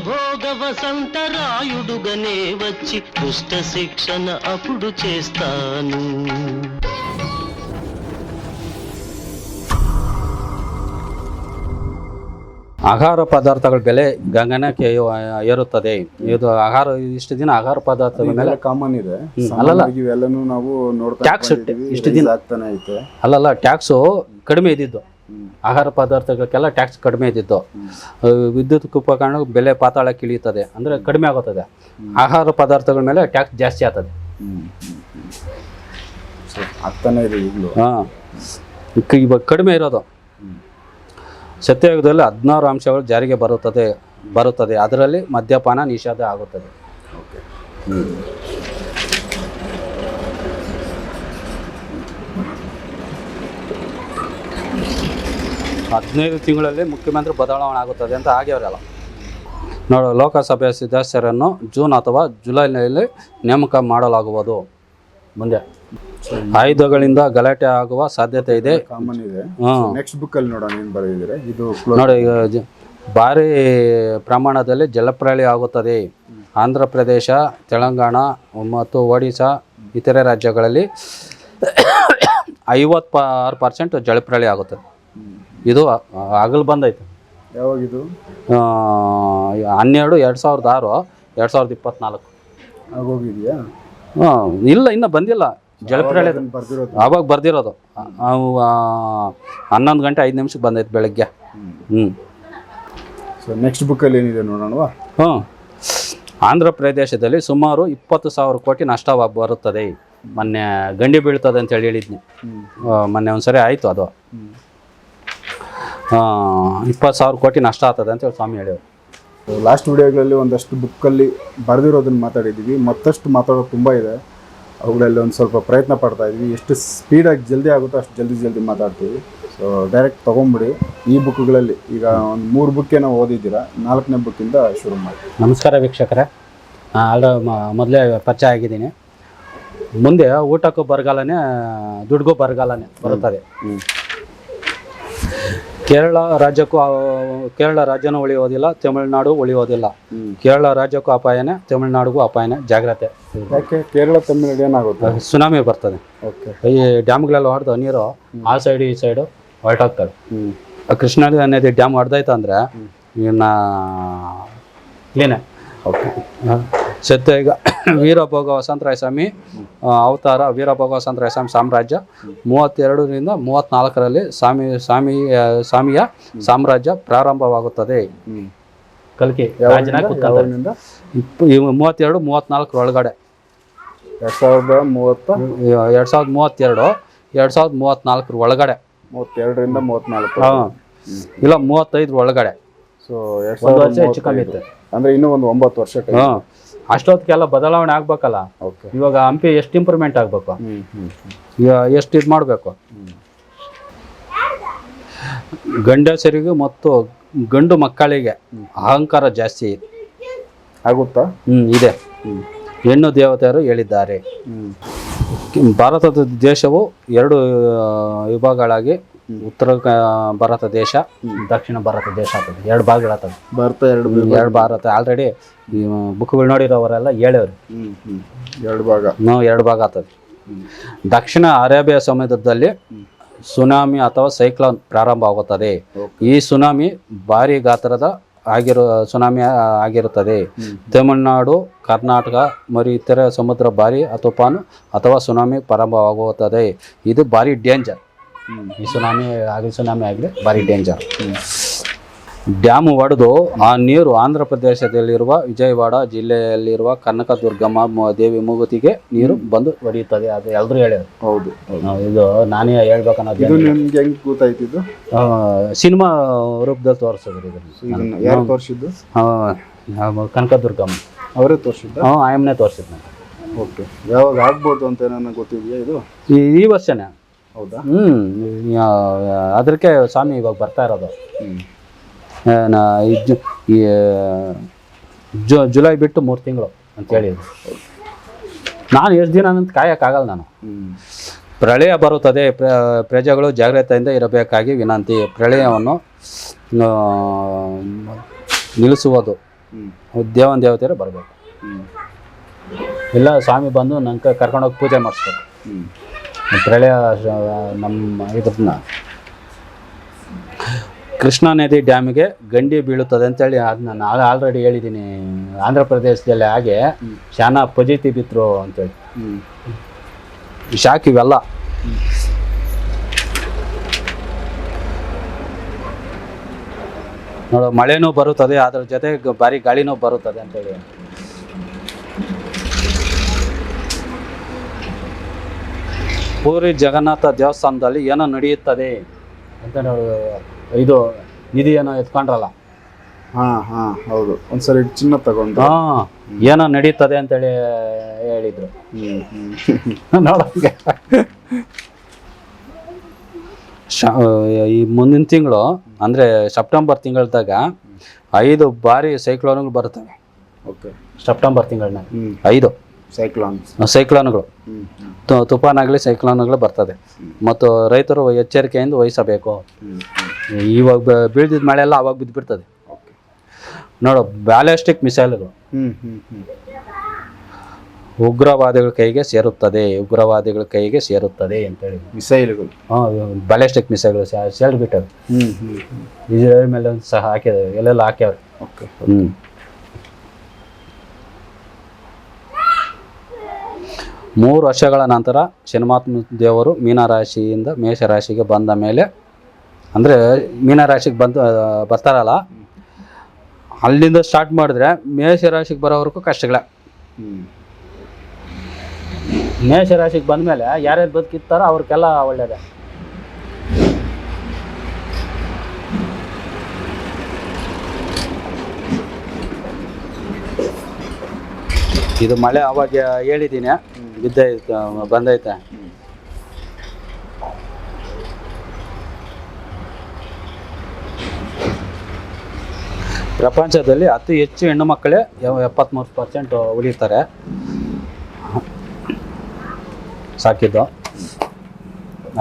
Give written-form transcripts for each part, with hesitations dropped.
భోగ వసంతరాయుడుగనే వచ్చి దుష్ట శిక్షణ అప్పుడు చేస్తాను. ಆಹಾರ ಪದಾರ್ಥಗಳ ಬೆಲೆ ಗಗನಕ್ಕೆ ಏರುತ್ತದೆ. ಇದು ಆಹಾರ ಇಷ್ಟು ದಿನ ಆಹಾರ ಪದಾರ್ಥಗಳ ಮೇಲೆ ಕಾಮನ್ ಇದೆ. ಅಲ್ಲಲ್ಲ, ಇವೆಲ್ಲನೂ ನಾವು ನೋಡ್ತಾ ಟ್ಯಾಕ್ಸ್ ಇಷ್ಟು ದಿನ ಆಗ್ತಾನೆ ಐತೆ. ಅಲ್ಲಲ್ಲ, ಟ್ಯಾಕ್ಸು ಕಡಿಮೆ ಇದ್ದಿದ್ದು. ಆಹಾರ ಪದಾರ್ಥಗಳಕ್ಕೆಲ್ಲ ಟ್ಯಾಕ್ಸ್ ಕಡಿಮೆ ಇದ್ದಿದ್ದು. ವಿದ್ಯುತ್ ಉಪಕರಣ ಬೆಲೆ ಪಾತಾಳಕ್ಕೆ ಇಳಿಯುತ್ತದೆ, ಅಂದರೆ ಕಡಿಮೆ ಆಗುತ್ತದೆ. ಆಹಾರ ಪದಾರ್ಥಗಳ ಮೇಲೆ ಟ್ಯಾಕ್ಸ್ ಜಾಸ್ತಿ ಆಗ್ತದೆ. ಆಗ್ತಾನೆ ಇದೆ ಈಗಲೂ. ಹಾಂ, ಇವಾಗ ಕಡಿಮೆ ಇರೋದು. ಸತ್ಯಯುಗದಲ್ಲಿ 16 ಅಂಶಗಳು ಜಾರಿಗೆ ಬರುತ್ತದೆ. ಅದರಲ್ಲಿ ಮದ್ಯಪಾನ ನಿಷೇಧ ಆಗುತ್ತದೆ. 15 ತಿಂಗಳಲ್ಲಿ ಮುಖ್ಯಮಂತ್ರಿ ಬದಲಾವಣೆ ಆಗುತ್ತದೆ ಅಂತ ಆಗ್ಯವರಲ್ಲ. ನೋಡು, ಲೋಕಸಭೆಯ ಸದಸ್ಯರನ್ನು ಜೂನ್ ಅಥವಾ ಜುಲೈನಲ್ಲಿ ನೇಮಕ ಮಾಡಲಾಗುವುದು. ಮುಂದೆ ಆಯುಧಗಳಿಂದ ಗಲಾಟೆ ಆಗುವ ಸಾಧ್ಯತೆ ಇದೆ. ಕಾಮನ್ ಇದೆ. ನೆಕ್ಸ್ಟ್ ಬುಕ್ ಅಲ್ಲಿ ನೋಡೋಣ ಏನು ಬರೆದಿದ್ದಾರೆ. ಇದು ನೋಡಿ, ಭಾರಿ ಪ್ರಮಾಣದಲ್ಲಿ ಜಲಪ್ರಳಯ ಆಗುತ್ತದೆ. ಆಂಧ್ರ ಪ್ರದೇಶ, ತೆಲಂಗಾಣ ಮತ್ತು ಒಡಿಶಾ ಇತರೆ ರಾಜ್ಯಗಳಲ್ಲಿ 56% ಜಲಪ್ರಳಯ ಆಗುತ್ತದೆ. ಇದು ಆಗಲು ಬಂದೈತೆ. ಯಾವಾಗಿದು? 12/2006 2024 ಆಗೋಗಿದೆಯಾ? ಇಲ್ಲ, ಇನ್ನು ಬಂದಿಲ್ಲ. ಜಲಪ್ರಳಯ ಆವಾಗ ಬರ್ದಿರೋದು 11 ಗಂಟೆ 5 ನಿಮಿಷಕ್ಕೆ ಬಂದೈತೆ ಬೆಳಗ್ಗೆ. ಸೊ ನೆಕ್ಸ್ಟ್ ಬುಕ್ಕಲ್ಲಿ ಏನಿದೆ ನೋಡೋಣವಾ? ಆಂಧ್ರ ಪ್ರದೇಶದಲ್ಲಿ ಸುಮಾರು 20,000 ಕೋಟಿ ನಷ್ಟ ಬರುತ್ತದೆ. ಮೊನ್ನೆ ಗಂಡಿ ಬೀಳ್ತದೆ ಅಂತ ಹೇಳಿದ್ನಿ. ಮೊನ್ನೆ ಒಂದ್ಸರಿ ಆಯಿತು ಅದು. 20,000 ಕೋಟಿ ನಷ್ಟ ಆಗ್ತದೆ ಅಂತ ಹೇಳಿ ಸ್ವಾಮಿ ಹೇಳಿದ್ರು. ಲಾಸ್ಟ್ ವಿಡಿಯೋಗಳಲ್ಲಿ ಒಂದಷ್ಟು ಬುಕ್ಕಲ್ಲಿ ಬರೆದಿರೋದನ್ನು ಮಾತಾಡಿದ್ದೀವಿ. ಮತ್ತಷ್ಟು ಮಾತಾಡೋದು ತುಂಬ ಇದೆ. ಅವುಗಳಲ್ಲಿ ಒಂದು ಸ್ವಲ್ಪ ಪ್ರಯತ್ನ ಪಡ್ತಾ ಇದ್ವಿ. ಎಷ್ಟು ಸ್ಪೀಡಾಗಿ ಜಲ್ದಿ ಆಗುತ್ತೋ ಅಷ್ಟು ಜಲ್ದಿ ಮಾತಾಡ್ತೀವಿ. ಸೊ ಡೈರೆಕ್ಟ್ ತೊಗೊಂಬಿಡಿ. ಈ ಬುಕ್ಗಳಲ್ಲಿ ಈಗ ಒಂದು 3 ಬುಕ್ಕೇ ನಾವು ಓದಿದ್ದೀರಾ. 4ನೇ ಬುಕ್ಕಿಂದ ಶುರು ಮಾಡಿ. ನಮಸ್ಕಾರ ವೀಕ್ಷಕರೇ, ಮೊದಲೇ ಪರಿಚಯ ಆಗಿದ್ದೀನಿ. ಮುಂದೆ ಊಟಕ್ಕೂ ಬರಗಾಲನೇ, ದುಡ್ಗೂ ಬರಗಾಲನೇ ಬರುತ್ತದೆ. ಕೇರಳ ರಾಜ್ಯನೂ ಉಳಿಯೋದಿಲ್ಲ, ತಮಿಳುನಾಡು ಉಳಿಯೋದಿಲ್ಲ. ಕೇರಳ ರಾಜ್ಯಕ್ಕೂ ಅಪಾಯನೇ, ತಮಿಳುನಾಡಿಗೂ ಅಪಾಯನೇ. ಜಾಗ್ರತೆ. ಯಾಕೆ ಕೇರಳ ತಮಿಳುನಾಡು ಏನಾಗುತ್ತೆ? ಸುನಾಮಿ ಬರ್ತದೆ. ಓಕೆ. ಈ ಡ್ಯಾಮ್ಗಳೆಲ್ಲ ಹೊಡೆದು ನೀರು ಆ ಸೈಡು ಈ ಸೈಡು ಹೊರಟೋಗ್ತವೆ. ಕೃಷ್ಣಾ ನದಿ ಡ್ಯಾಮ್ ಹೊಡೆದೈತೆ ಅಂದರೆ ಇನ್ನು ಕ್ಲೀನೇ. ಓಕೆ. ಸತ್ಯ ಈಗ ವೀರಭೋಗ ವಸಂತರಾಯ ಸ್ವಾಮಿ ಅವತಾರ, ವೀರಭೋಗ ವಸಂತರಾಯ ಸ್ವಾಮಿ ಸಾಮ್ರಾಜ್ಯ 32ರಿಂದ 34ರಲ್ಲಿ ಸ್ವಾಮಿಯ ಸಾಮ್ರಾಜ್ಯ ಪ್ರಾರಂಭವಾಗುತ್ತದೆ. ಕಲ್ಕಿ ರಾಜನಾಗಿ ಕೂತ್ಕೊಂಡ 32-34 ಒಳಗಡೆ 2032 2034 ಒಳಗಡೆ 32ರಿಂದ 34 ಇಲ್ಲ 35 ಒಳಗಡೆ. ಸೊ 1 ವರ್ಷ ಹೆಚ್ಚು ಕಮ್ಮಿ ಇತ್ತು. ಅಂದರೆ ಇನ್ನೂ ಒಂದು 9 ವರ್ಷ. ಅಷ್ಟೊತ್ತಿಗೆಲ್ಲ ಬದಲಾವಣೆ ಆಗ್ಬೇಕಲ್ಲ. ಇವಾಗ ಹಂಪಿ ಎಷ್ಟು ಇಂಪ್ರೂವ್ಮೆಂಟ್ ಆಗಬೇಕು, ಎಷ್ಟು ಇದು ಮಾಡಬೇಕು. ಗಂಡಸರಿಗೂ ಮತ್ತು ಗಂಡು ಮಕ್ಕಳಿಗೆ ಅಹಂಕಾರ ಜಾಸ್ತಿ ಆಗುತ್ತಾ? ಇದೆ. ಹೆಣ್ಣು ದೇವತೆಯರು ಹೇಳಿದ್ದಾರೆ. ಭಾರತದ ದೇಶವು 2 ವಿಭಾಗಗಳಾಗಿ ಉತ್ತರ ಭಾರತ ದೇಶ, ದಕ್ಷಿಣ ಭಾರತ ದೇಶ ಆಗ್ತದೆ. 2 ಭಾಗಗಳಾಗ್ತದೆ. ಎರಡು ಭಾರತ ಆಲ್ರೆಡಿ ಈ ಬುಕ್ಗಳು ನೋಡಿರೋವರೆಲ್ಲ ಹೇಳವ್ರಿ. 2 ಭಾಗ ಆಗ್ತದೆ. ದಕ್ಷಿಣ ಅರೇಬಿಯಾ ಸಮುದ್ರದಲ್ಲಿ ಸುನಾಮಿ ಅಥವಾ ಸೈಕ್ಲೋನ್ ಪ್ರಾರಂಭ ಆಗುತ್ತದೆ. ಈ ಸುನಾಮಿ ಭಾರಿ ಗಾತ್ರದ ಸುನಾಮಿ ಆಗಿರುತ್ತದೆ. ತಮಿಳುನಾಡು, ಕರ್ನಾಟಕ ಮತ್ತು ಇತರೆ ಸಮುದ್ರ ಭಾರಿ ತುಫಾನು ಅಥವಾ ಸುನಾಮಿ ಪ್ರಾರಂಭವಾಗುತ್ತದೆ. ಇದು ಭಾರಿ ಡೇಂಜರ್. ಈ ಸುನಾಮಿ ಆಗಲಿ ಭಾರಿ ಡೇಂಜರ್. ಡ್ಯಾಮ್ ಒಡೆದು ಆ ನೀರು ಆಂಧ್ರ ಪ್ರದೇಶದಲ್ಲಿರುವ ವಿಜಯವಾಡ ಜಿಲ್ಲೆಯಲ್ಲಿರುವ ಕನಕದುರ್ಗಮ್ಮ ದೇವಿ ಮೂಗುತಿಗೆ ನೀರು ಬಂದು ಹೊಡೆಯುತ್ತದೆ. ಅದು ಎಲ್ಲರೂ ಹೇಳ್ಯಾರ. ಹೌದು. ಇದು ನಾನೇ ಹೇಳ್ಬೇಕನ್ನೋದು. ನಿಮ್ಗೆ ಹೆಂಗೆ ಗೊತ್ತಾಯ್ತಿದ್ದು? ಸಿನಿಮಾ ರೂಪದಲ್ಲಿ ತೋರಿಸಿದ್ರು. ಇದನ್ನು ಯಾರು ತೋರಿಸಿದ್ದು? ಕನಕದುರ್ಗಮ್ಮ ಅವರೇ ತೋರಿಸಿದ್ದ? ಆಯಮ್ಮನೇ ತೋರಿಸಿದ್ ನಾನು. ಓಕೆ. ಯಾವಾಗ ಆಗ್ಬೋದು ಅಂತ ನನಗೆ ಗೊತ್ತಿದೆಯಾ? ಇದು ಈ ವರ್ಷನೇ. ಹೌದಾ? ಅದಕ್ಕೆ ಸ್ವಾಮಿ ಇವಾಗ ಬರ್ತಾ ಇರೋದು. ಜುಲೈ ಬಿಟ್ಟು 3 ತಿಂಗಳು ಅಂತ ಹೇಳಿದ್ರು. ನಾನು ಎಷ್ಟು ದಿನ ಅಂತ ಕಾಯೋಕ್ಕಾಗಲ್ಲ ನಾನು. ಪ್ರಳಯ ಬರುತ್ತದೆ, ಪ್ರಜೆಗಳು ಜಾಗ್ರತೆಯಿಂದ ಇರಬೇಕಾಗಿ ವಿನಂತಿ. ಪ್ರಳಯವನ್ನು ನಿಲ್ಲಿಸುವುದು ದೇವನ ದೇವತೆಯರು ಬರಬೇಕು. ಇಲ್ಲ ಸ್ವಾಮಿ ಬಂದು ನಂಗೆ ಕರ್ಕೊಂಡೋಗಿ ಪೂಜೆ ಮಾಡಿಸ್ಬೇಕು. ಪ್ರಳಯ ನಮ್ಮ ಇದನ್ನ ಕೃಷ್ಣಾ ನದಿ ಡ್ಯಾಮಿಗೆ ಗಂಡಿ ಬೀಳುತ್ತದೆ ಅಂತೇಳಿ ಅದನ್ನ ನಾನು ಆಲ್ರೆಡಿ ಹೇಳಿದ್ದೀನಿ. ಆಂಧ್ರ ಪ್ರದೇಶದಲ್ಲಿ ಹಾಗೆ ಶಾನಾ ಫಜೀತಿ ಬಿತ್ತರು ಅಂತೇಳಿ ಶಾಕ್ ಇವೆಲ್ಲ. ನೋಡು, ಮಳೆನೂ ಬರುತ್ತದೆ, ಅದ್ರ ಜೊತೆ ಭಾರಿ ಗಾಳಿನೂ ಬರುತ್ತದೆ ಅಂತೇಳಿ. ಪೂರಿ ಜಗನ್ನಾಥ ದೇವಸ್ಥಾನದಲ್ಲಿ ಏನೋ ನಡೆಯುತ್ತದೆ ಅಂತ ಇದು ನಿಧಿ ಏನೋ ಎತ್ಕೊಂಡ್ರಲ್ಲ. ಹೌದು, ಒಂದ್ಸರಿ ಚಿನ್ನ ತಗೊಂಡು ಏನೋ ನಡೀತದೆ ಅಂತೇಳಿ ಹೇಳಿದ್ರು. ನೋಡಂಗೆ ಈ ಮುಂದಿನ ತಿಂಗಳು ಅಂದರೆ ಸೆಪ್ಟೆಂಬರ್ ತಿಂಗಳದಾಗ 5 ಬಾರಿ ಸೈಕ್ಲೋನ್ಗಳು ಬರುತ್ತವೆ. ಸೆಪ್ಟೆಂಬರ್ ತಿಂಗಳನ್ನ 5 ಸೈಕ್ಲೋನ್ಗಳು, ತುಫಾನ್ ಆಗಲಿ ಸೈಕ್ಲೋನ್ಗಳು ಬರ್ತದೆ. ಮತ್ತು ರೈತರು ಎಚ್ಚರಿಕೆಯಿಂದ ವಹಿಸಬೇಕು. ಇವಾಗ ಬೀಳ್ದಿದ್ದ ಮಳೆ ಎಲ್ಲ ಅವಾಗ ಬಿದ್ದುಬಿಡ್ತದೆ. ನೋಡು, ಬ್ಯಾಲಿಸ್ಟಿಕ್ ಮಿಸೈಲ್ಗಳು ಉಗ್ರವಾದಿಗಳ ಕೈಗೆ ಸೇರುತ್ತದೆ, ಉಗ್ರವಾದಿಗಳ ಕೈಗೆ ಸೇರುತ್ತದೆ ಅಂತೇಳಿ ಮಿಸೈಲ್ಗಳು. ಬ್ಯಾಲಿಸ್ಟಿಕ್ ಮಿಸೈಲ್ಗಳು ಸೇರಿಬಿಟ್ಟವೆ. ಇಸ್ರೇಲ್ ಮೇಲೆ ಸಹ ಹಾಕಿದಾವೆ, ಎಲ್ಲೆಲ್ಲ ಹಾಕ್ಯಾವ್ರೆ. 3 ವರ್ಷಗಳ ನಂತರ ಶನಿಮಾತ್ಮ ದೇವರು ಮೀನರಾಶಿಯಿಂದ ಮೇಷರಾಶಿಗೆ ಬಂದ ಮೇಲೆ, ಅಂದರೆ ಮೀನರಾಶಿಗೆ ಬರ್ತಾರಲ್ಲ, ಅಲ್ಲಿಂದ ಸ್ಟಾರ್ಟ್ ಮಾಡಿದ್ರೆ ಮೇಷರಾಶಿಗೆ ಬರೋವರೆಗೂ ಕಷ್ಟಗಳ. ಮೇಷರಾಶಿಗೆ ಬಂದಮೇಲೆ ಯಾರ್ಯಾರು ಬದುಕಿರ್ತಾರೋ ಅವ್ರಿಗೆಲ್ಲ ಒಳ್ಳೇದೆ. ಇದು ಮಳೆ ಅವಾಗ ಹೇಳಿದ್ದೀನಿ, ಬಂದೈತೆ. ಪ್ರಪಂಚದಲ್ಲಿ ಅತಿ ಹೆಚ್ಚು ಹೆಣ್ಣು ಮಕ್ಕಳೇ 73% ಉಳಿತಾರೆ ಸಾಕಿದ್ದು.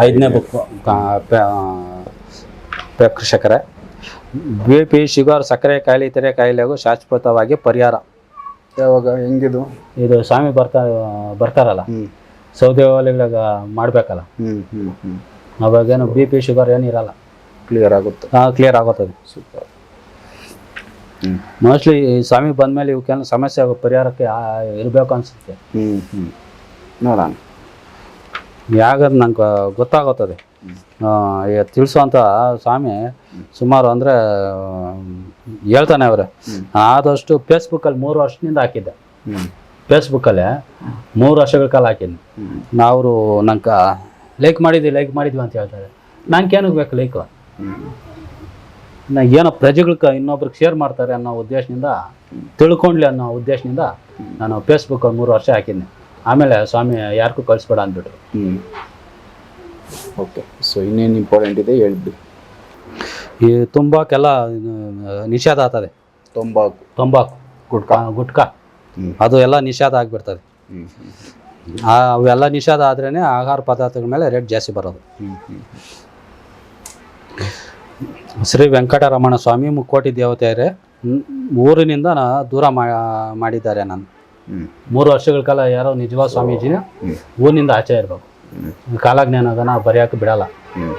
5ನೇ ಬುಕ್ಕು ಪ್ರೇಕ್ಷಕರೇ. BP, ಶುಗರ್, ಸಕ್ಕರೆ ಕಾಯಿಲೆ, ಇತರೆ ಕಾಯಿಲೆಗೂ ಶಾಶ್ವತವಾಗಿ ಪರಿಹಾರ. ಯಾವಾಗ ಹೆಂಗಿದು? ಇದು ಸ್ವಾಮಿ ಬರ್ತಾರಲ್ಲ, ಸೌದೆ ಒಲೆಗಳಾಗ ಮಾಡಬೇಕಲ್ಲ, ಅವಾಗೇನು BP, ಶುಗರ್ ಏನಿರಲ್ಲ, ಕ್ಲಿಯರ್ ಆಗುತ್ತೆ. ಕ್ಲಿಯರ್ ಆಗುತ್ತದೆ. ಸೂಪರ್. ಮೋಸ್ಟ್ಲಿ ಸ್ವಾಮಿ ಬಂದಮೇಲೆ ಇವಕ್ಕೇನು ಸಮಸ್ಯೆ ಪರಿಹಾರಕ್ಕೆ ಇರಬೇಕು ಅನಿಸುತ್ತೆ. ನೋಡೋಣ, ಯಾಕಂದ್ರೆ ನಂಗೆ ಗೊತ್ತಾಗುತ್ತದೆ. ತಿಳಿಸುವಂಥ ಸ್ವಾಮಿ ಸುಮಾರು ಅಂದರೆ ಹೇಳ್ತಾನೆ ಅವರೇ. ಆದಷ್ಟು ಫೇಸ್ಬುಕ್ಕಲ್ಲಿ 3 ವರ್ಷದಿಂದ ಹಾಕಿದ್ದೆ. ಫೇಸ್ಬುಕ್ಕಲ್ಲೇ 3 ವರ್ಷಗಳ ಕಾಲ ಹಾಕಿದ್ದೆ. ಅವರು ನಂಗೆ ಲೈಕ್ ಮಾಡಿದ್ವಿ ಅಂತ ಹೇಳ್ತಾರೆ. ನಂಗೇನಕ್ಕೆ ಬೇಕು ಲೈಕು? ಏನೋ ಪ್ರಜೆಗಳಿಗೆ ಇನ್ನೊಬ್ರಿಗೆ ಶೇರ್ ಮಾಡ್ತಾರೆ ಅನ್ನೋ ಉದ್ದೇಶದಿಂದ, ತಿಳ್ಕೊಂಡ್ಲಿ ಅನ್ನೋ ಉದ್ದೇಶದಿಂದ ನಾನು ಫೇಸ್ಬುಕ್ಕಲ್ಲಿ 3 ವರ್ಷ ಹಾಕಿದ್ದೆ. ಆಮೇಲೆ ಸ್ವಾಮಿ ಯಾರಿಗೂ ಕಳಿಸ್ಬೇಡ ಅಂದ್ಬಿಟ್ರು. ಓಕೆ. ಸೊ ಇನ್ನೇನು ಇಂಪಾರ್ಟೆಂಟ್ ಇದೆ ಹೇಳ್ಬಿಡಿ. ಈ ತಂಬಾಕೆಲ್ಲ ನಿಷೇಧ ಆಗ್ತದೆ. ತಂಬಾಕು ಗುಟ್ಕಾ ಅದು ಎಲ್ಲ ನಿಷೇಧ ಆಗಿಬಿಡ್ತದೆ. ಅವೆಲ್ಲ ನಿಷೇಧ ಆದ್ರೇ ಆಹಾರ ಪದಾರ್ಥಗಳ ಮೇಲೆ ರೇಟ್ ಜಾಸ್ತಿ ಬರೋದು. ಶ್ರೀ ವೆಂಕಟರಮಣ ಸ್ವಾಮಿ ಮುಕ್ಕೋಟಿ ದೇವತೆಯರೇ ಊರಿನಿಂದ ದೂರ ಮಾಡಿದ್ದಾರೆ. ನಾನು 3 ವರ್ಷಗಳ ಕಾಲ ಯಾರೋ ನಿಜವಾದ ಸ್ವಾಮೀಜಿನ ಊರಿನಿಂದ ಆಚೆ ಇರಬೇಕು. ಕಾಲಜ್ಞಾನಗನ ಬರೆಯೋಕೆ ಬಿಡಲ್ಲ.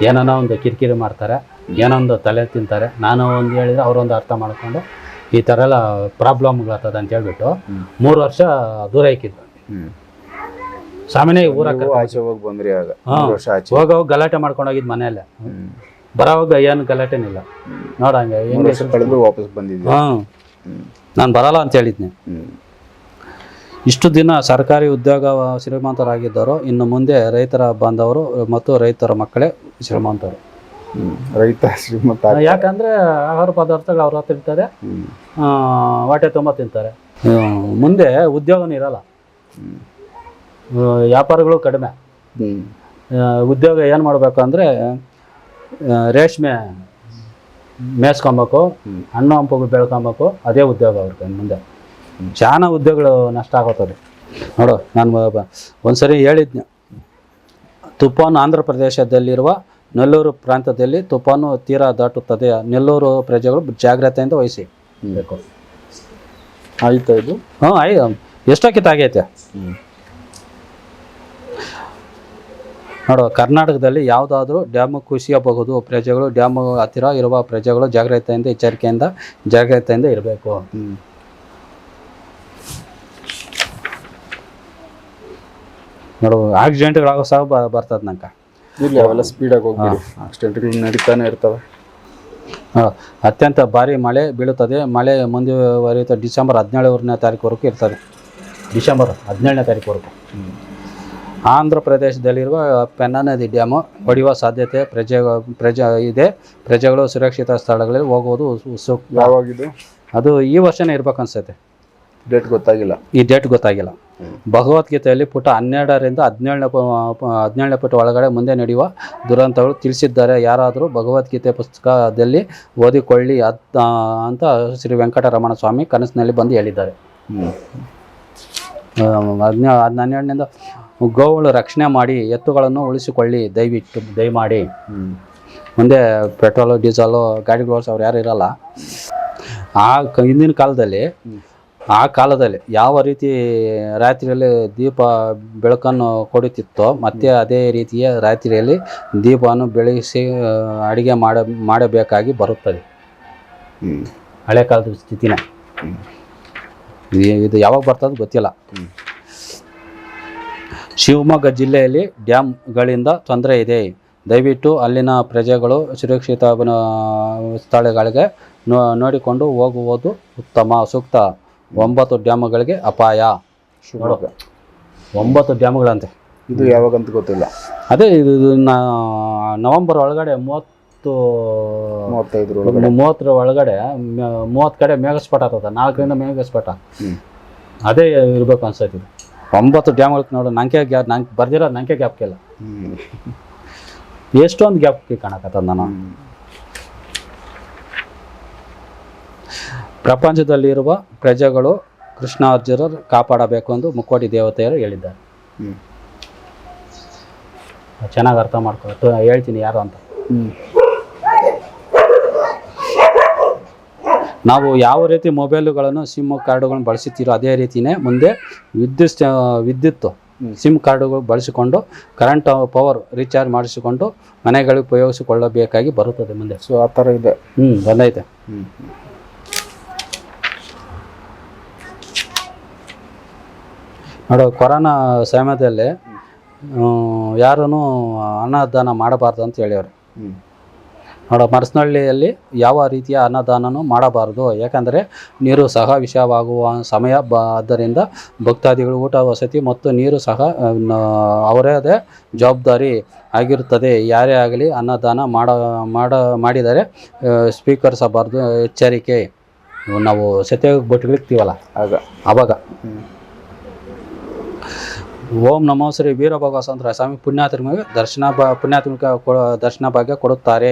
ಏನೋ ಒಂದು ಕಿರಿಕಿರಿ ಮಾಡ್ತಾರೆ, ಏನೋ ಒಂದು ತಲೆ ತಿಂತಾರೆ. ನಾನು ಒಂದು ಹೇಳಿದ್ರೆ ಅವರೊಂದು ಅರ್ಥ ಮಾಡ್ಕೊಂಡು ಈ ಥರ ಎಲ್ಲ ಪ್ರಾಬ್ಲಮ್ಗಳಾಗ್ತದೆ ಅಂತ ಹೇಳ್ಬಿಟ್ಟು 3 ವರ್ಷ ದೂರ ಇಕ್ಕಿದ್ರು. ಸ್ವಾಮಿನೇ ಊರಾಗ ಆಚೆ ಹೋಗಿ ಬಂದ್ರಿ. ಹೋಗೋವಾಗ ಗಲಾಟೆ ಮಾಡ್ಕೊಂಡು ಹೋಗಿದ್ದು ಮನೆಯಲ್ಲೇ. ಬರೋವಾಗ ಏನು ಗಲಾಟೆನಿಲ್ಲ. ನೋಡಂಗೆ ವಾಪಸ್ ಬಂದಿದ್ದೆ. ನಾನು ಬರಲ್ಲ ಅಂತ ಹೇಳಿದ್ನಿ. ಇಷ್ಟು ದಿನ ಸರ್ಕಾರಿ ಉದ್ಯೋಗ ಶ್ರೀಮಂತರಾಗಿದ್ದರು. ಇನ್ನು ಮುಂದೆ ರೈತರ ಬಾಂಧವರು ಮತ್ತು ರೈತರ ಮಕ್ಕಳೇ ಶ್ರೀಮಂತರು. ರೈತ ಶ್ರೀಮಂತ ಯಾಕಂದ್ರೆ ಆಹಾರ ಪದಾರ್ಥಗಳು ಅವ್ರ ಹತ್ರ ಇರ್ತಾರೆ, ಹೊಟ್ಟೆ ತುಂಬ ತಿಂತಾರೆ. ಮುಂದೆ ಉದ್ಯೋಗನೂ ಇರಲ್ಲ, ವ್ಯಾಪಾರಗಳು ಕಡಿಮೆ. ಉದ್ಯೋಗ ಏನು ಮಾಡಬೇಕು ಅಂದರೆ ರೇಷ್ಮೆ ಮೇಯಿಸ್ಕೊಬೇಕು, ಹಣ್ಣು ಹಂಪಗಳು ಬೆಳ್ಕೊಬೇಕು. ಅದೇ ಉದ್ಯೋಗ ಅವ್ರಿಗೆ ಮುಂದೆ. చాలా ಉದ್ಯೋಗಗಳು ನಷ್ಟ ಆಗುತ್ತದೆ. ನೋಡು, ನಾನು ಒಂದ್ಸರಿ ಹೇಳಿದ್ನೆ, ತುಫಾನು ಆಂಧ್ರ ಪ್ರದೇಶದಲ್ಲಿರುವ ನೆಲ್ಲೂರು ಪ್ರಾಂತ್ಯದಲ್ಲಿ ತುಫಾನು ತೀರಾ ದಾಟುತ್ತದೆ. ನೆಲ್ಲೂರು ಪ್ರಜೆಗಳು ಜಾಗ್ರತೆಯಿಂದ ವಹಿಸಬೇಕು. ಆಯ್ತಾ ಇದು? ಹಾಂ ಎಷ್ಟೋಕ್ಕಿಂತ ಆಗೈತೆ ನೋಡು. ಕರ್ನಾಟಕದಲ್ಲಿ ಯಾವುದಾದ್ರೂ ಡ್ಯಾಮ್ ಕುಸಿಯಬಹುದು. ಪ್ರಜೆಗಳು ಡ್ಯಾಮ್ ಹತ್ತಿರ ಇರುವ ಪ್ರಜೆಗಳು ಜಾಗ್ರತೆಯಿಂದ ಇರಬೇಕು. ನೋಡು, ಆಕ್ಸಿಡೆಂಟ್ಗಳಾಗೋ ಸಹ ಬರ್ತದೆ ನಂಗೆ. ಇಲ್ಲಿ ಅವೆಲ್ಲ ಸ್ಪೀಡಾಗಿ ಹೋಗ್ಬಿಡಿ, ಆಕ್ಸಿಡೆಂಟ್ಗಳು ನಡೀತಾನೆ ಇರ್ತವೆ. ಅತ್ಯಂತ ಭಾರಿ ಮಳೆ ಬೀಳುತ್ತದೆ. ಮಳೆ ಮುಂದುವರಿಯುತ್ತೆ ಡಿಸೆಂಬರ್ 17ನೇ ತಾರೀಕುವರೆಗೂ ಇರ್ತದೆ. ಡಿಸೆಂಬರ್ 17ನೇ ತಾರೀಕುವರೆಗೂ. ಆಂಧ್ರ ಪ್ರದೇಶದಲ್ಲಿರುವ ಪೆನ್ನಾ ನದಿ ಡ್ಯಾಮು ಒಡೆಯುವ ಸಾಧ್ಯತೆ ಇದೆ. ಪ್ರಜೆಗಳು ಸುರಕ್ಷಿತ ಸ್ಥಳಗಳಲ್ಲಿ ಹೋಗುವುದು ಸೂಕ್ತ. ಯಾವಾಗಿದು? ಅದು ಈ ವರ್ಷನೇ ಇರ್ಬೇಕು ಅನ್ಸುತ್ತೆ. ಡೇಟ್ ಗೊತ್ತಾಗಿಲ್ಲ. ಈ ಡೇಟ್ ಗೊತ್ತಾಗಿಲ್ಲ. ಭಗವದ್ಗೀತೆಯಲ್ಲಿ ಪುಟ 12ರಿಂದ 17ನೇ ಪುಟ ಒಳಗಡೆ ಮುಂದೆ ನಡೆಯುವ ದುರಂತಗಳು ತಿಳಿಸಿದ್ದಾರೆ. ಯಾರಾದರೂ ಭಗವದ್ಗೀತೆ ಪುಸ್ತಕದಲ್ಲಿ ಓದಿಕೊಳ್ಳಿ ಅಂತ ಶ್ರೀ ವೆಂಕಟರಮಣ ಸ್ವಾಮಿ ಕನಸಿನಲ್ಲಿ ಬಂದು ಹೇಳಿದ್ದಾರೆ. 12ನೇಂದ ಗೋವುಗಳು ರಕ್ಷಣೆ ಮಾಡಿ, ಎತ್ತುಗಳನ್ನು ಉಳಿಸಿಕೊಳ್ಳಿ ದಯಮಾಡಿ. ಮುಂದೆ ಪೆಟ್ರೋಲು ಡೀಸೆಲು ಗಾಡಿಗಳು ಅವ್ರು ಯಾರು ಇರಲ್ಲ. ಹಿಂದಿನ ಕಾಲದಲ್ಲಿ ಯಾವ ರೀತಿ ರಾತ್ರಿಯಲ್ಲಿ ದೀಪ ಬೆಳಕನ್ನು ಕೊಡುತ್ತಿತ್ತೋ ಮತ್ತೆ ಅದೇ ರೀತಿಯ ರಾತ್ರಿಯಲ್ಲಿ ದೀಪವನ್ನು ಬೆಳಗಿಸಿ ಅಡುಗೆ ಮಾಡಬೇಕಾಗಿ ಬರುತ್ತದೆ. ಹಳೆ ಕಾಲದ ಸ್ಥಿತಿನೇ ಇದು. ಯಾವಾಗ ಬರ್ತದೆ ಗೊತ್ತಿಲ್ಲ. ಶಿವಮೊಗ್ಗ ಜಿಲ್ಲೆಯಲ್ಲಿ ಡ್ಯಾಮ್ಗಳಿಂದ ತೊಂದರೆ ಇದೆ. ದಯವಿಟ್ಟು ಅಲ್ಲಿನ ಪ್ರಜೆಗಳು ಸುರಕ್ಷಿತ ಸ್ಥಳಗಳಿಗೆ ನೋಡಿಕೊಂಡು ಹೋಗುವುದು ಸೂಕ್ತ. 9 ಡ್ಯಾಮ್ಗಳಿಗೆ ಅಪಾಯ. ಶಿವಮೊಗ್ಗ 9 ಡ್ಯಾಮ್ಗಳಂತೆ. ಇದು ಯಾವಾಗಂತ ಗೊತ್ತಿಲ್ಲ. ಅದೇ ಇದು ನವೆಂಬರ್ ಒಳಗಡೆ 30 ಒಳಗಡೆ 30 ಕಡೆ ಮೇಘಸ್ಫೋಟ ಆಗ್ತದೆ. 4ರಿಂದ ಮೇಘಸ್ಫೋಟ ಅದೇ ಇರ್ಬೇಕು ಅನ್ಸೈತಿ. 9 ಡ್ಯಾಮ್ಗಳಿಗೆ ನೋಡು. ನಂಗೆ ಬರ್ದಿರೋ ನಂಗೆ ಗ್ಯಾಪ್ ಇಲ್ಲ. ಎಷ್ಟೊಂದು ಗ್ಯಾಪ್ ಕಾಣಕತ್ತದ ನಾನು. ಪ್ರಪಂಚದಲ್ಲಿರುವ ಪ್ರಜೆಗಳು ಕೃಷ್ಣಾರ್ಜುನರು ಕಾಪಾಡಬೇಕು ಎಂದು ಮುಕ್ಕೋಟಿ ದೇವತೆಯರು ಹೇಳಿದ್ದಾರೆ. ಚೆನ್ನಾಗಿ ಅರ್ಥ ಮಾಡ್ಕೊ ಹೇಳ್ತೀನಿ ಯಾರು ಅಂತ. ನಾವು ಯಾವ ರೀತಿ ಮೊಬೈಲುಗಳನ್ನು ಸಿಮ್ ಕಾರ್ಡುಗಳನ್ನು ಬಳಸುತ್ತೀರೋ ಅದೇ ರೀತಿಯೇ ಮುಂದೆ ವಿದ್ಯುತ್ ಸಿಮ್ ಕಾರ್ಡುಗಳು ಬಳಸಿಕೊಂಡು ಕರೆಂಟ್ ಪವರ್ ರೀಚಾರ್ಜ್ ಮಾಡಿಸಿಕೊಂಡು ಮನೆಗಳಿಗೆ ಉಪಯೋಗಿಸಿಕೊಳ್ಳಬೇಕಾಗಿ ಬರುತ್ತದೆ ಮುಂದೆ. ಸೊ ಆ ಥರ ಇದೆ. ಬಂದೈತೆ. ನೋಡು, ಕೊರೋನಾ ಸಮಯದಲ್ಲಿ ಯಾರೂ ಅನ್ನದಾನ ಮಾಡಬಾರ್ದು ಅಂತ ಹೇಳ್ಯವ್ರು. ನೋಡು, ಮರಸನಹಳ್ಳಿಯಲ್ಲಿ ಯಾವ ರೀತಿಯ ಅನ್ನದಾನನೂ ಮಾಡಬಾರ್ದು. ಯಾಕಂದರೆ ನೀರು ಸಹ ವಿಷಯವಾಗುವ ಸಮಯ ಆದ್ದರಿಂದ ಭಕ್ತಾದಿಗಳು ಊಟ ವಸತಿ ಮತ್ತು ನೀರು ಸಹ ಅವರದೇ ಜವಾಬ್ದಾರಿ ಆಗಿರುತ್ತದೆ. ಯಾರೇ ಆಗಲಿ ಅನ್ನದಾನ ಮಾಡಿದರೆ ಸ್ವೀಕರಿಸಬಾರ್ದು. ಎಚ್ಚರಿಕೆ. ನಾವು ಸತ್ಯ ಬೊಟ್ಟುಗಳಿರ್ತೀವಲ್ಲ ಆವಾಗ ಓಂ ನಮೋ ಶ್ರೀ ವೀರಭಗವಂತರ ಸ್ವಾಮಿ ಪುಣ್ಯಾತ್ಮಿಗೆ ದರ್ಶನ ಭಾಗ್ಯ ಕೊಡುತ್ತಾರೆ.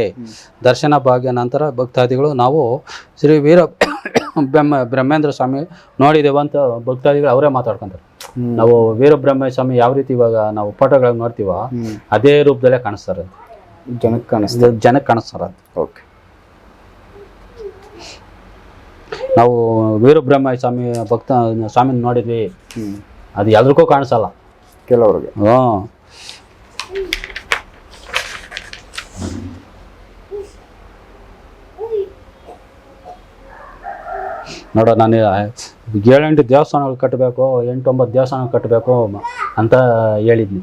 ದರ್ಶನ ಭಾಗ್ಯ ನಂತರ ಭಕ್ತಾದಿಗಳು ನಾವು ಶ್ರೀ ಬ್ರಹ್ಮೇಂದ್ರ ಸ್ವಾಮಿ ನೋಡಿದ್ದೇವೆ ಅಂತ ಭಕ್ತಾದಿಗಳು ಅವರೇ ಮಾತಾಡ್ಕೊಂತಾರೆ. ನಾವು ವೀರಬ್ರಹ್ಮ ಸ್ವಾಮಿ ಯಾವ ರೀತಿ ಇವಾಗ ನಾವು ಫೋಟೋಗಳಾಗಿ ನೋಡ್ತೀವ ಅದೇ ರೂಪದಲ್ಲೇ ಕಾಣಿಸ್ತಾರೆ. ಜನಕ್ಕೆ ಕಾಣಿಸ್ತಾರೆ. ಓಕೆ. ನಾವು ವೀರಬ್ರಹ್ಮ ಸ್ವಾಮಿ ಸ್ವಾಮಿ ನೋಡಿದ್ವಿ, ಅದು ಎಲ್ರಿಗೂ ಕಾಣಿಸಲ್ಲ, ಕೆಲವ್ರಿಗೆ. ನೋಡ, ನಾನು 7-8 ದೇವಸ್ಥಾನಗಳು ಕಟ್ಟಬೇಕು, 8-9 ದೇವಸ್ಥಾನ ಕಟ್ಟಬೇಕು ಅಂತ ಹೇಳಿದ್ನಿ.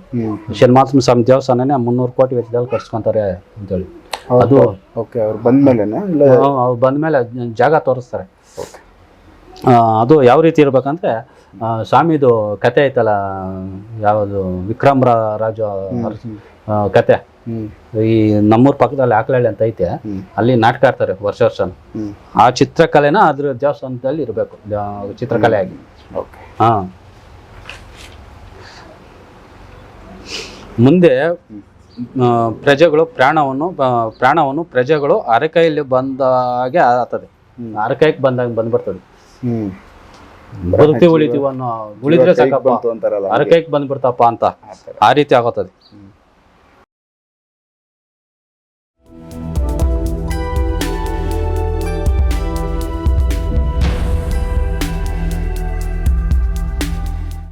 ಶನಿಮಾತ್ಮ ಸ್ವಾಮಿ ದೇವಸ್ಥಾನನೇ 300 ಕೋಟಿ ವೆಚ್ಚದಲ್ಲಿ ಕಟ್ಸ್ಕೊಂತಾರೆ ಅಂತೇಳಿ. ಅದು ಓಕೆ. ಅವ್ರು ಬಂದ್ಮೇಲೆ ಜಾಗ ತೋರಿಸ್ತಾರೆ. ಅದು ಯಾವ ರೀತಿ ಇರ್ಬೇಕಂದ್ರೆ ಸ್ವಾಮಿದು ಕತೆ ಐತಲ್ಲ, ಯಾವುದು ವಿಕ್ರಮ್ ರಾಜ ಕತೆ, ಈ ನಮ್ಮೂರ್ ಪಕ್ಕದಲ್ಲಿ ಆಕಳಹಳ್ಳಿ ಅಂತ ಐತೆ, ಅಲ್ಲಿ ನಾಟಕ ಆಡ್ತಾರೆ ವರ್ಷ. ಆ ಚಿತ್ರಕಲೆನ ಅದ್ರ ದೇವಸ್ಥಾನದಲ್ಲಿ ಇರಬೇಕು, ಚಿತ್ರಕಲೆ ಆಗಿ. ಮುಂದೆ ಪ್ರಜೆಗಳು ಪ್ರಾಣವನ್ನು ಪ್ರಜೆಗಳು ಅರಕೈಯಲ್ಲಿ ಬಂದಾಗೆ ಆಗ್ತದೆ. ಅರಕೈಗೆ ಬಂದ್ಬಿಡ್ತದೆ. ಬದುಕಿ ಉಳಿತೀವ, ಉಳಿದ್ರೆ ಸಾಕಪ್ಪ, ಅರಕೈಗೆ ಬಂದ್ಬಿಡ್ತಪ್ಪ ಅಂತ ಆ ರೀತಿ ಆಗುತ್ತದೆ.